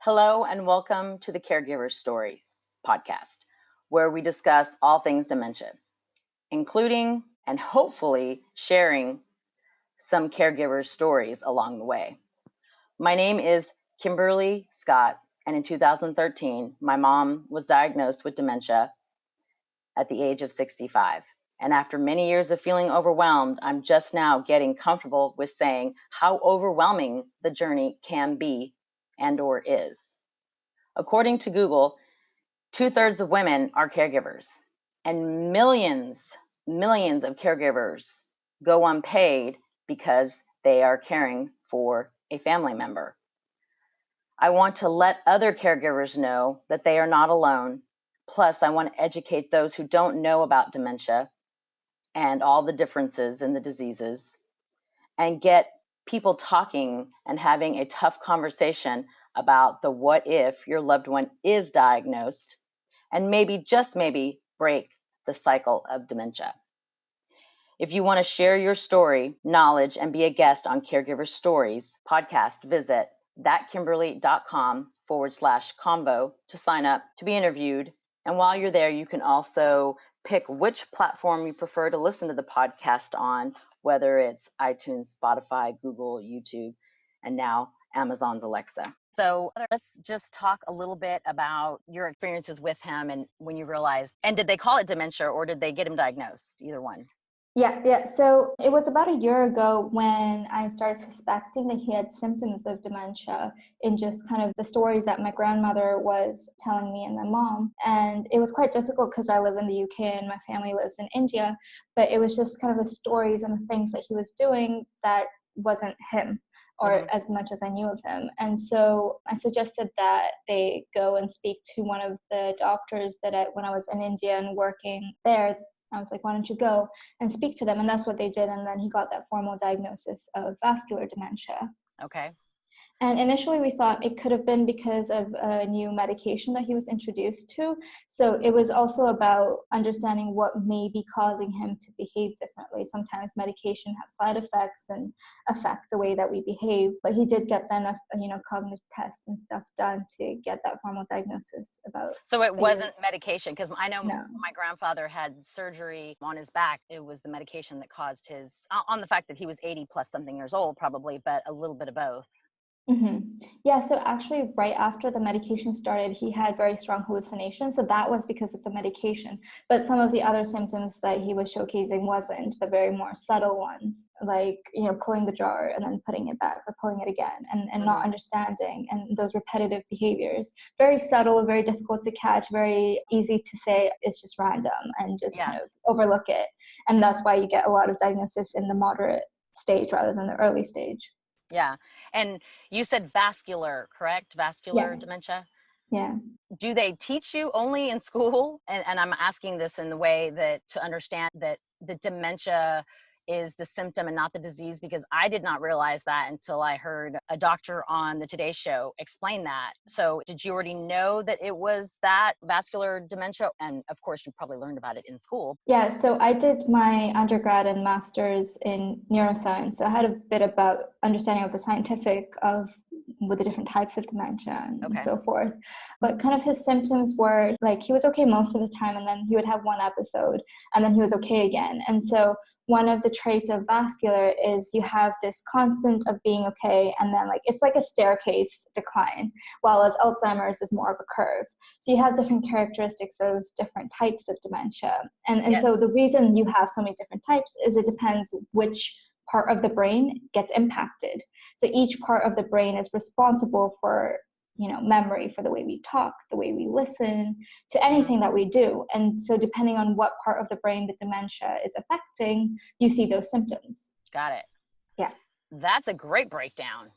Hello and welcome to the Caregivers Stories podcast, where we discuss all things dementia, including and hopefully sharing some caregivers' stories along the way. My name is Kimberly Scott, and in 2013, my mom was diagnosed with dementia at the age of 65. And after many years of feeling overwhelmed, I'm just now getting comfortable with saying how overwhelming the journey can be and/or is. According to Google, 2/3 of women are caregivers, and millions of caregivers go unpaid because they are caring for a family member. I want to let other caregivers know that they are not alone. Plus, I want to educate those who don't know about dementia and all the differences in the diseases and get people talking and having a tough conversation about the what if your loved one is diagnosed and maybe, just maybe, break the cycle of dementia. If you want to share your story, knowledge, and be a guest on Caregiver Stories podcast, visit thatkimberly.com/convo to sign up to be interviewed. And while you're there, you can also pick which platform you prefer to listen to the podcast on, whether it's iTunes, Spotify, Google, YouTube, and now Amazon's Alexa. So let's just talk a little bit about your experiences with him and when you realized, and did they call it dementia or did they get him diagnosed? Either one. Yeah. So it was about a year ago when I started suspecting that he had symptoms of dementia in just kind of the stories that my grandmother was telling me and my mom. And it was quite difficult because I live in the UK and my family lives in India. But it was just kind of the stories and the things that he was doing that wasn't him, or as much as I knew of him. And so I suggested that they go and speak to one of the doctors when I was in India and working there. I was like, why don't you go and speak to them? And that's what they did. And then he got that formal diagnosis of vascular dementia. Okay. And initially we thought it could have been because of a new medication that he was introduced to. So it was also about understanding what may be causing him to behave differently. Sometimes medication has side effects and affect the way that we behave. But he did get then cognitive tests and stuff done to get that formal diagnosis about. So it wasn't medication, because I know No. my grandfather had surgery on his back. It was the medication that caused his, on the fact that he was 80 plus something years old probably, but a little bit of both. Mm-hmm. Yeah, so actually right after the medication started, he had very strong hallucinations. So that was because of the medication. But some of the other symptoms that he was showcasing wasn't, the very more subtle ones, like, pulling the jar and then putting it back or pulling it again and not understanding, and those repetitive behaviors. Very subtle, very difficult to catch, very easy to say it's just random and just kind of overlook it. And that's why you get a lot of diagnosis in the moderate stage rather than the early stage. Yeah. And you said vascular, correct? Vascular dementia? Yeah. Do they teach you only in school? And I'm asking this in the way that to understand that the dementia is the symptom and not the disease, because I did not realize that until I heard a doctor on the Today Show explain that. So did you already know that it was that vascular dementia? And of course, you probably learned about it in school. Yeah, so I did my undergrad and master's in neuroscience. So I had a bit about understanding of the scientific with the different types of dementia and so forth. But kind of his symptoms were like he was okay most of the time, and then he would have one episode and then he was okay again. And so one of the traits of vascular is you have this constant of being okay, and then it's like a staircase decline, while as Alzheimer's is more of a curve. So you have different characteristics of different types of dementia. And so the reason you have so many different types is it depends which part of the brain gets impacted. So each part of the brain is responsible for memory, for the way we talk, the way we listen, to anything that we do. And so depending on what part of the brain the dementia is affecting, you see those symptoms. Got it. Yeah. That's a great breakdown.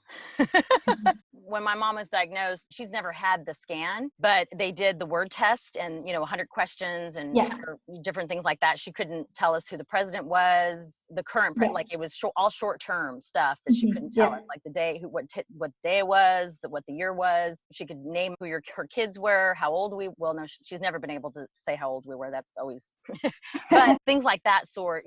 When my mom was diagnosed, she's never had the scan, but they did the word test and, 100 questions and different things like that. She couldn't tell us who the president was, the current, it was all short-term stuff that she couldn't tell us, like the day, what day it was, what the year was. She could name who her kids were, how old no, she's never been able to say how old we were. That's always, but things like that sort,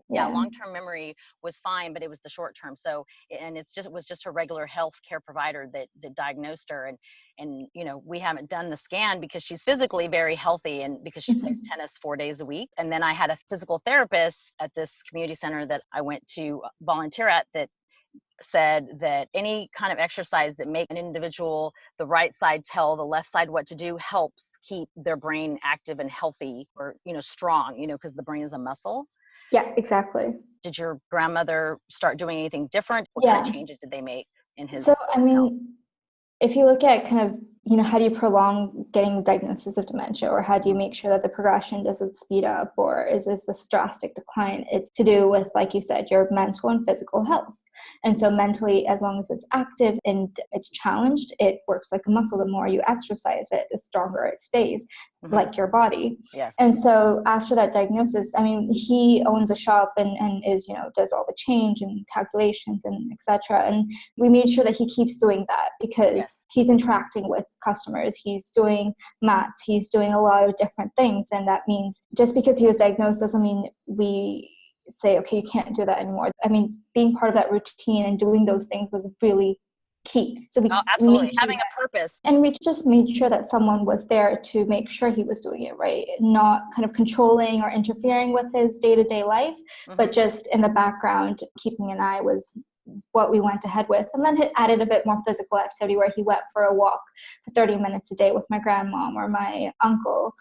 long-term memory was fine, but it was the short-term. So, and it was just her regular health care provider that that diagnosed her. And we haven't done the scan because she's physically very healthy and because she plays tennis 4 days a week. And then I had a physical therapist at this community center that I went to volunteer at that said that any kind of exercise that make an individual, the right side tell the left side what to do, helps keep their brain active and healthy, or strong, because the brain is a muscle. Yeah, exactly. Did your grandmother start doing anything different? What kind of changes did they make in his health? If you look at kind of, how do you prolong getting the diagnosis of dementia, or how do you make sure that the progression doesn't speed up, or is this drastic decline? It's to do with, like you said, your mental and physical health. And so mentally, as long as it's active and it's challenged, it works like a muscle. The more you exercise it, the stronger it stays, like your body. Yes. And so after that diagnosis, he owns a shop and is, does all the change and calculations and etc. And we made sure that he keeps doing that because he's interacting with customers. He's doing mats. He's doing a lot of different things. And that means just because he was diagnosed doesn't mean we say, okay, you can't do that anymore. Being part of that routine and doing those things was really key. So absolutely having a purpose. And we just made sure that someone was there to make sure he was doing it right, not kind of controlling or interfering with his day-to-day life, but just in the background, keeping an eye was what we went ahead with. And then it added a bit more physical activity where he went for a walk for 30 minutes a day with my grandmom or my uncle.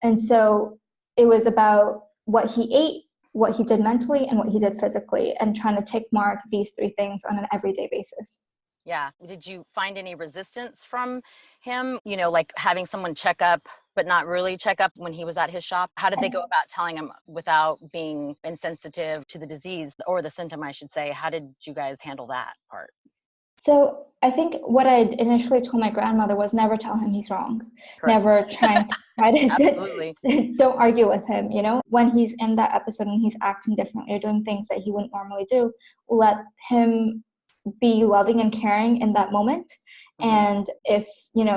And so it was about what he ate, what he did mentally, and what he did physically, and trying to tick mark these three things on an everyday basis. Yeah. Did you find any resistance from him? Like having someone check up, but not really check up when he was at his shop? How did they go about telling him without being insensitive to the disease or the symptom, I should say? How did you guys handle that part? So I think what I initially told my grandmother was never tell him he's wrong. Correct. Never try to Absolutely. Don't argue with him, when he's in that episode and he's acting differently or doing things that he wouldn't normally do, let him be loving and caring in that moment. And if,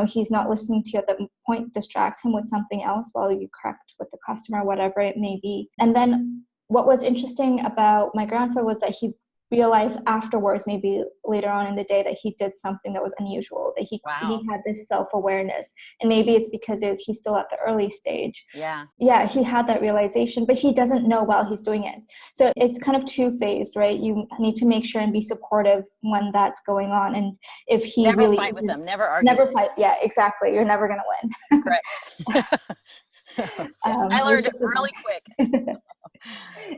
he's not listening to you at that point, distract him with something else while you correct with the customer, whatever it may be. And then what was interesting about my grandfather was that he realized afterwards, maybe later on in the day, that he did something that was unusual, that he had this self-awareness. And maybe it's because he's still at the early stage. Yeah, he had that realization, but he doesn't know while he's doing it. So it's kind of two-phased, right? You need to make sure and be supportive when that's going on. And if he never fight with them, never argue. Never fight. Yeah, exactly. You're never going to win. Correct. I learned it really quick.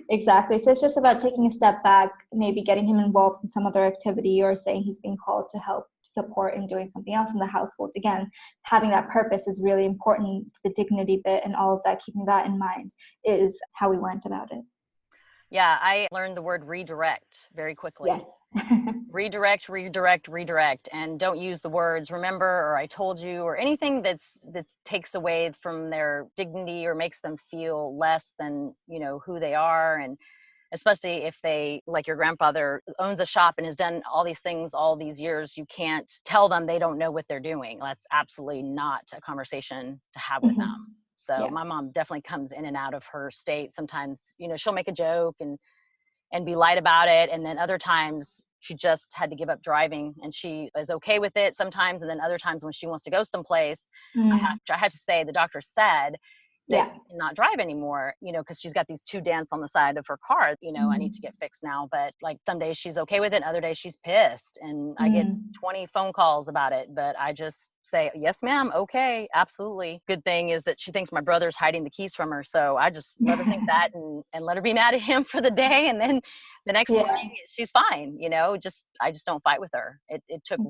Exactly. So it's just about taking a step back, maybe getting him involved in some other activity, or saying he's being called to help support and doing something else in the household. Again, having that purpose is really important. The dignity bit and all of that, keeping that in mind, is how we went about it. Yeah, I learned the word redirect very quickly. Yes. Redirect, and don't use the words remember or I told you or anything that takes away from their dignity or makes them feel less than, who they are. And especially if they, like your grandfather, owns a shop and has done all these things all these years, you can't tell them they don't know what they're doing. That's absolutely not a conversation to have with them. So my mom definitely comes in and out of her state. Sometimes, she'll make a joke and be light about it. And then other times she just had to give up driving and she is okay with it sometimes. And then other times when she wants to go someplace, I have to say the doctor said that you cannot drive anymore, because she's got these two dents on the side of her car, I need to get fixed now. But like some days she's okay with it. Other days she's pissed and I get 20 phone calls about it, but I just say, yes, ma'am. Okay. Absolutely. Good thing is that she thinks my brother's hiding the keys from her. So I just let her think that and let her be mad at him for the day. And then the next morning she's fine. I just don't fight with her. It took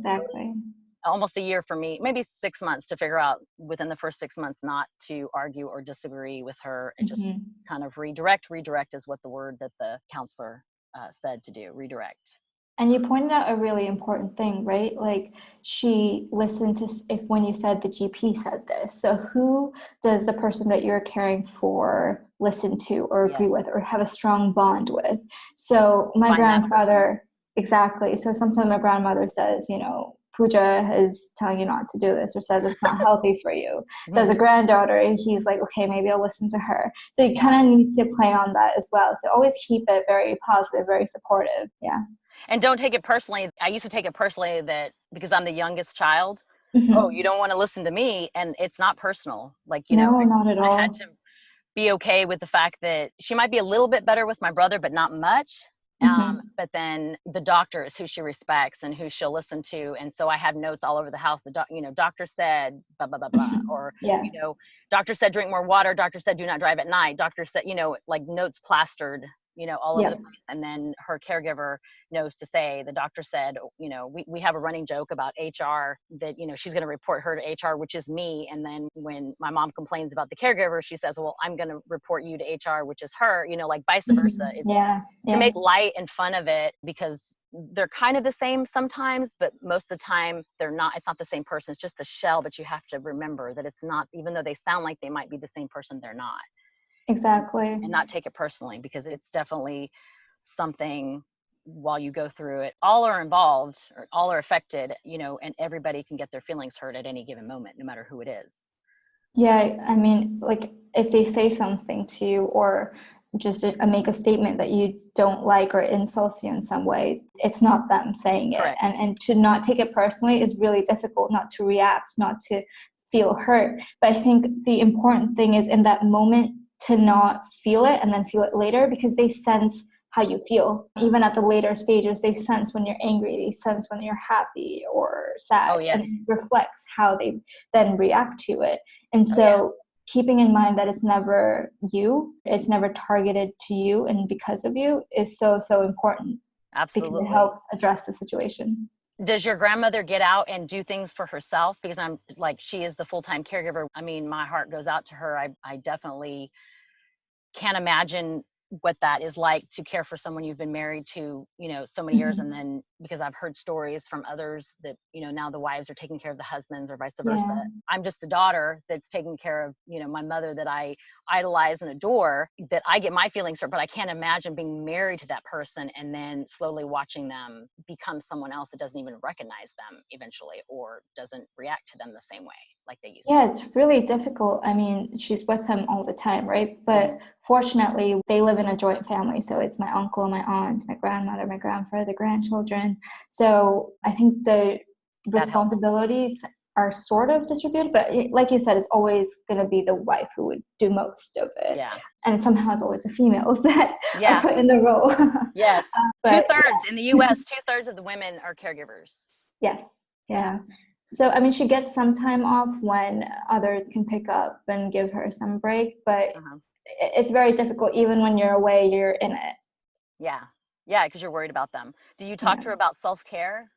almost a year for me, maybe 6 months, to figure out within the first 6 months not to argue or disagree with her and just kind of redirect. Redirect is what the word that the counselor said to do, redirect. And you pointed out a really important thing, right? Like she listened to when you said the GP said this. So who does the person that you're caring for listen to or agree with or have a strong bond with? So my grandfather, exactly. So sometimes my grandmother says, Pooja is telling you not to do this or says it's not healthy for you. So as a granddaughter, he's like, okay, maybe I'll listen to her. So you kind of need to play on that as well. So always keep it very positive, very supportive. Yeah. And don't take it personally. I used to take it personally that because I'm the youngest child, oh, Mm-hmm. you don't want to listen to me. And it's not personal. Like, No, not at I had all. to be okay with the fact that she might be a little bit better with my brother, but not much. Mm-hmm. But then the doctor is who she respects and who she'll listen to. And so I have notes all over the house. Doctor said blah, blah, blah, blah. Or, Yeah. doctor said drink more water. Doctor said do not drive at night. Doctor said, like notes plastered, all over the Yep. place. And then her caregiver knows to say, the doctor said, we have a running joke about HR that, she's going to report her to HR, which is me. And then when my mom complains about the caregiver, she says, well, I'm going to report you to HR, which is her, like vice versa. It's Yeah. to Yeah. make light and fun of it because they're kind of the same sometimes, but most of the time they're not. It's not the same person. It's just a shell, but you have to remember that it's not, even though they sound like they might be the same person, they're not. Exactly. And not take it personally because it's definitely something while you go through it. All are involved or all are affected, and everybody can get their feelings hurt at any given moment, no matter who it is. Yeah, I mean, like if they say something to you or just make a statement that you don't like or insults you in some way, it's not them saying it. Correct. And to not take it personally is really difficult, not to react, not to feel hurt. But I think the important thing is in that moment to not feel it and then feel it later, because they sense how you feel. Even at the later stages, they sense when you're angry, they sense when you're happy or sad. Oh, yes. And it reflects how they then react to it. And so keeping in mind that it's never you, it's never targeted to you and because of you is so, so important. Absolutely. Because it helps address the situation. Does your grandmother get out and do things for herself? Because I'm like, she is the full-time caregiver. I mean, my heart goes out to her. I definitely can't imagine what that is like to care for someone you've been married to, so many years. And then because I've heard stories from others that, now the wives are taking care of the husbands or vice versa. Yeah. I'm just a daughter that's taking care of, my mother that I idolize and adore, that I get my feelings hurt, but I can't imagine being married to that person and then slowly watching them become someone else that doesn't even recognize them eventually or doesn't react to them the same way like they used to. Yeah, it's really difficult. I mean, she's with him all the time, right? But fortunately, they live in a joint family. So it's my uncle, my aunt, my grandmother, my grandfather, the grandchildren. So I think the responsibilities are sort of distributed, but like you said, it's always going to be the wife who would do most of it. Yeah. And somehow it's always the females that are put in the role. Yes. 2/3 in the US, 2/3 of the women are caregivers. Yes. Yeah. So, I mean, she gets some time off when others can pick up and give her some break, but it's very difficult. Even when you're away, you're in it. Yeah. Yeah, because you're worried about them. Do you talk to her about self-care?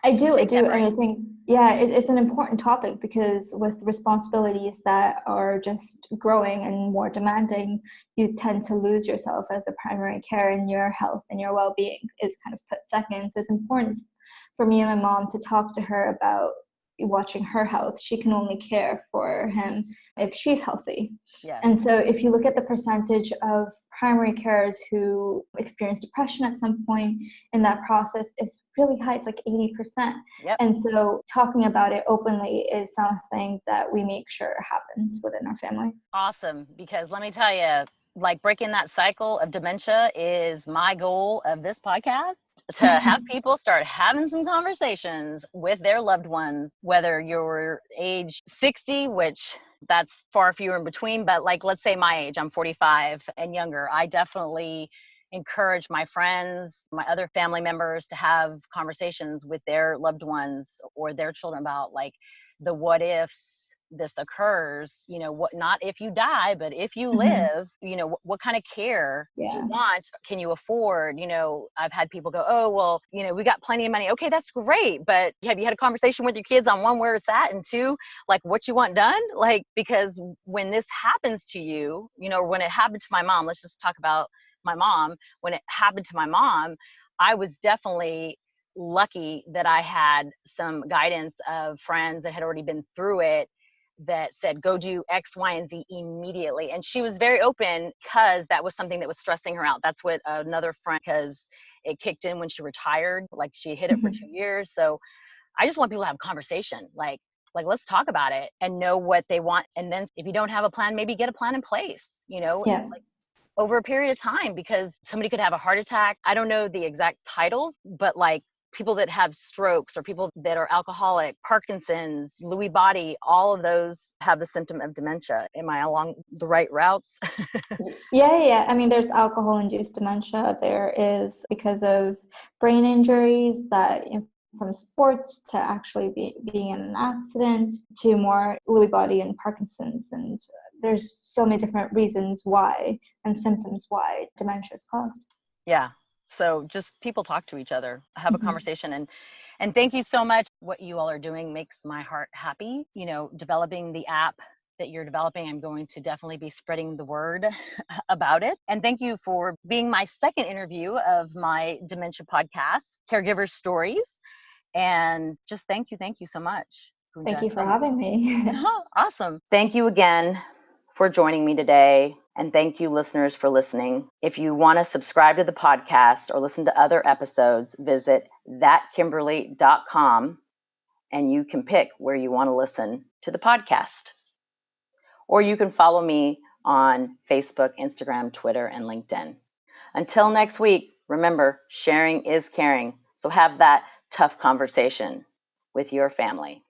I do. And I think, it's an important topic because with responsibilities that are just growing and more demanding, you tend to lose yourself as a primary care, and your health and your well-being is kind of put second. So it's important for me and my mom to talk to her about watching her health. She can only care for him if she's healthy. Yes. And so if you look at the percentage of primary carers who experience depression at some point in that process, it's really high. It's like 80%. Yep. And so talking about it openly is something that we make sure happens within our family. Awesome. Because let me tell you, like breaking that cycle of dementia is my goal of this podcast, to have people start having some conversations with their loved ones, whether you're age 60, which that's far fewer in between, but like, let's say my age, I'm 45 and younger. I definitely encourage my friends, my other family members to have conversations with their loved ones or their children about like the what ifs this occurs, what, not if you die, but if you live, what kind of care you want, can you afford? I've had people go, oh, well, we got plenty of money. Okay, that's great. But have you had a conversation with your kids on one, where it's at, and two, like what you want done? Like, because when this happens to you, when it happened to my mom, let's just talk about my mom. When it happened to my mom, I was definitely lucky that I had some guidance of friends that had already been through it that said, go do X, Y, and Z immediately. And she was very open because that was something that was stressing her out. That's what another friend, because it kicked in when she retired, like she hit it for 2 years. So I just want people to have a conversation. Like, let's talk about it and know what they want. And then if you don't have a plan, maybe get a plan in place, like over a period of time, because somebody could have a heart attack. I don't know the exact titles, but like people that have strokes or people that are alcoholic, Parkinson's, Lewy body, all of those have the symptom of dementia. Am I along the right routes? Yeah. I mean, there's alcohol-induced dementia. There is because of brain injuries that from sports to actually being in an accident to more Lewy body and Parkinson's. And there's so many different reasons why and symptoms why dementia is caused. Yeah. So just people talk to each other, have a conversation, and thank you so much. What you all are doing makes my heart happy. You know, developing the app that you're developing, I'm going to definitely be spreading the word about it. And thank you for being my second interview of my dementia podcast, Caregivers Stories. And just thank you so much. Pooja. Thank you for having me. Awesome. Thank you again for joining me today. And thank you, listeners, for listening. If you want to subscribe to the podcast or listen to other episodes, visit thatkimberly.com and you can pick where you want to listen to the podcast. Or you can follow me on Facebook, Instagram, Twitter, and LinkedIn. Until next week, remember, sharing is caring. So have that tough conversation with your family.